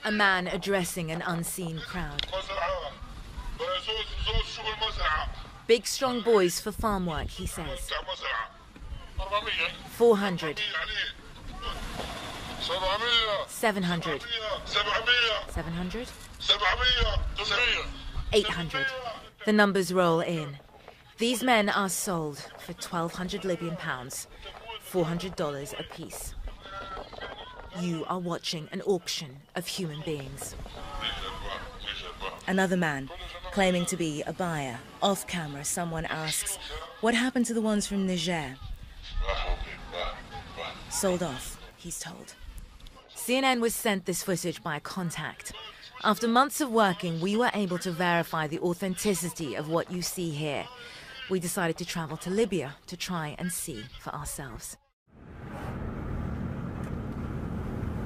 A man addressing an unseen crowd. Big strong boys for farm work, he says. 400. 700. 700. 800. The numbers roll in. These men are sold for 1,200 Libyan pounds, $400 apiece. You are watching an auction of human beings. Another man, claiming to be a buyer. Off camera, someone asks, what happened to the ones from Niger? Sold off, he's told. CNN was sent this footage by a contact. After months of working, we were able to verify the authenticity of what you see here. We decided to travel to Libya to try and see for ourselves.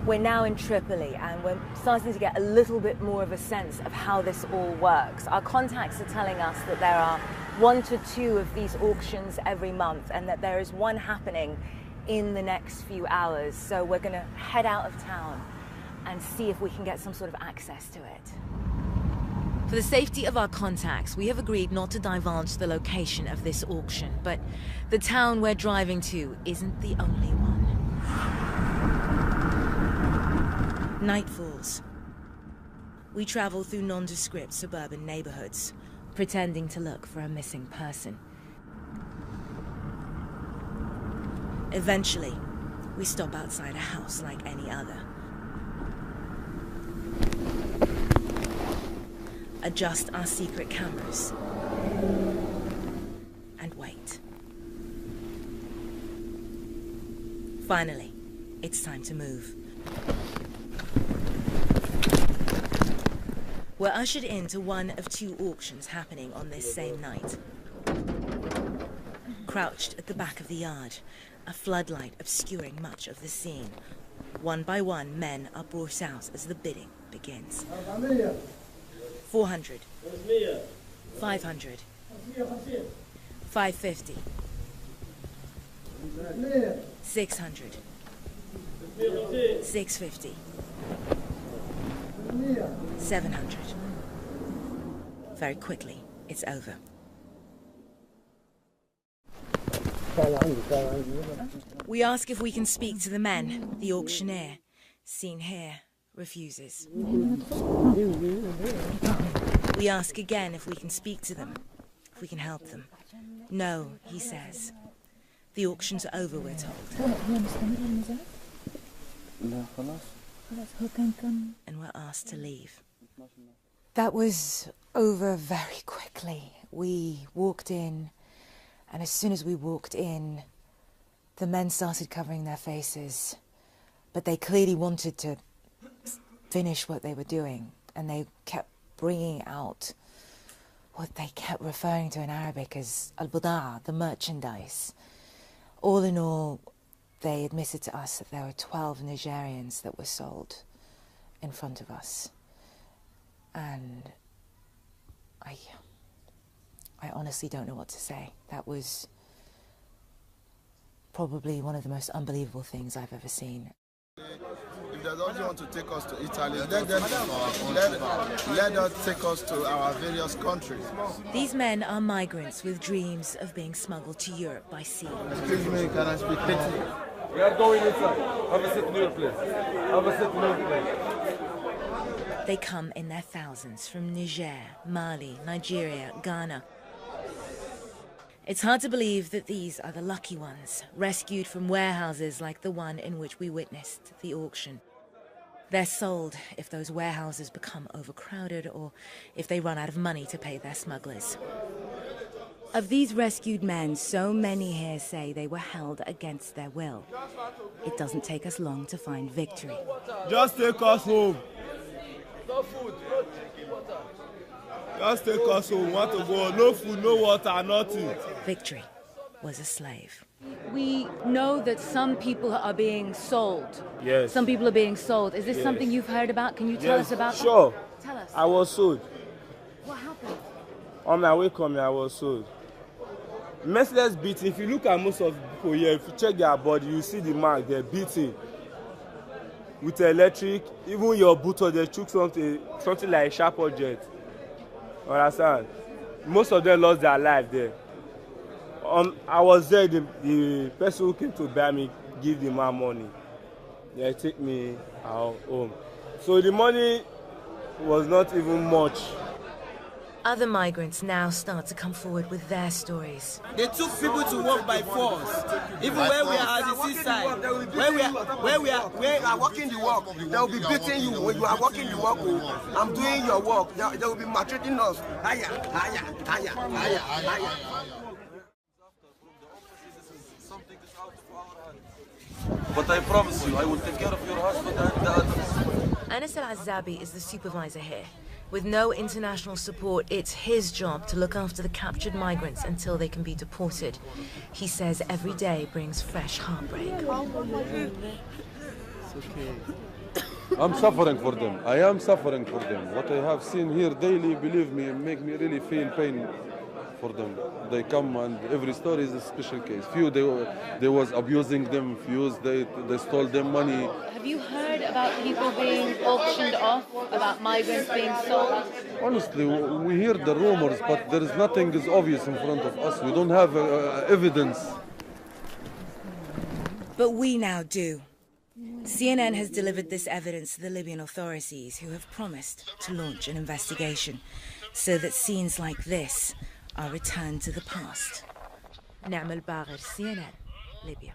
We're now in Tripoli and we're starting to get a little bit more of a sense of how this all works. Our contacts are telling us that there are 1 to 2 of these auctions every month and that there is one happening in the next few hours. So we're going to head out of town and see if we can get some sort of access to it. For the safety of our contacts, we have agreed not to divulge the location of this auction, but the town we're driving to isn't the only one. Night falls. We travel through nondescript suburban neighborhoods, pretending to look for a missing person. Eventually, we stop outside a house like any other. Adjust our secret cameras and wait. Finally, it's time to move. We're ushered into one of 2 auctions happening on this same night. Crouched at the back of the yard, a floodlight obscuring much of the scene. One by one, men are brought out as the bidding begins. 400. 500. 550. 600. 650. 700. Very quickly, it's over. We ask if we can speak to the men. The auctioneer, seen here, refuses. We ask again if we can speak to them, if we can help them. No, he says. The auction's over, we're told. And we're asked to leave. That was over very quickly. We walked in, and as soon as we walked in, the men started covering their faces. But they clearly wanted to finish what they were doing, and they kept bringing out what they kept referring to in Arabic as al-budaa, the merchandise. All in all, they admitted to us that there were 12 Nigerians that were sold in front of us. And I honestly don't know what to say. That was probably one of the most unbelievable things I've ever seen. If they don't want to take us to Italy, let us take us to our various countries. These men are migrants with dreams of being smuggled to Europe by sea. Excuse me, can I speak to you? We are going inside. Have a seat in your place. Have a seat in your place. They come in their thousands from Niger, Mali, Nigeria, Ghana. It's hard to believe that these are the lucky ones, rescued from warehouses like the one in which we witnessed the auction. They're sold if those warehouses become overcrowded or if they run out of money to pay their smugglers. Of these rescued men, so many here say they were held against their will. It doesn't take us long to find victory. Just take us home. No food, no water. Just take us home. Want to go? No food, no water, nothing. Victory was a slave. We know that some people are being sold. Yes. Some people are being sold. Is this something you've heard about? Can you tell us about that? Sure. Tell us. I was sold. What happened? On my way coming, I was sold. Merciless beating. If you look at most of the people here, if you check their body, you see the mark, they're beating. With electric, even your boot or they took something like a sharp object. Understand? Most of them lost their life there. I was there, the person who came to buy me give the man money. They take me out home. So the money was not even much. Other migrants now start to come forward with their stories. They took people to work by force. Even where we are at the seaside, where we are working the work, they will be beating you when you are working the work. I'm doing your work. They will be maltreating us. Higher. But I promise you, I will take care of your husband and the others. Anas Al-Azabi is the supervisor here. With no international support, it's his job to look after the captured migrants until they can be deported. He says every day brings fresh heartbreak. I'm suffering for them. I am suffering for them. What I have seen here daily, believe me, make me really feel pain for them. They come and every story is a special case. Few they was abusing them, few they stole them money. Have you heard about people being auctioned off, about migrants being sold? Honestly, we hear the rumors, but there is nothing is obvious in front of us. We don't have evidence. But we now do. CNN has delivered this evidence to the Libyan authorities, who have promised to launch an investigation so that scenes like this are returned to the past. Na'am al-Bagher, CNN, Libya.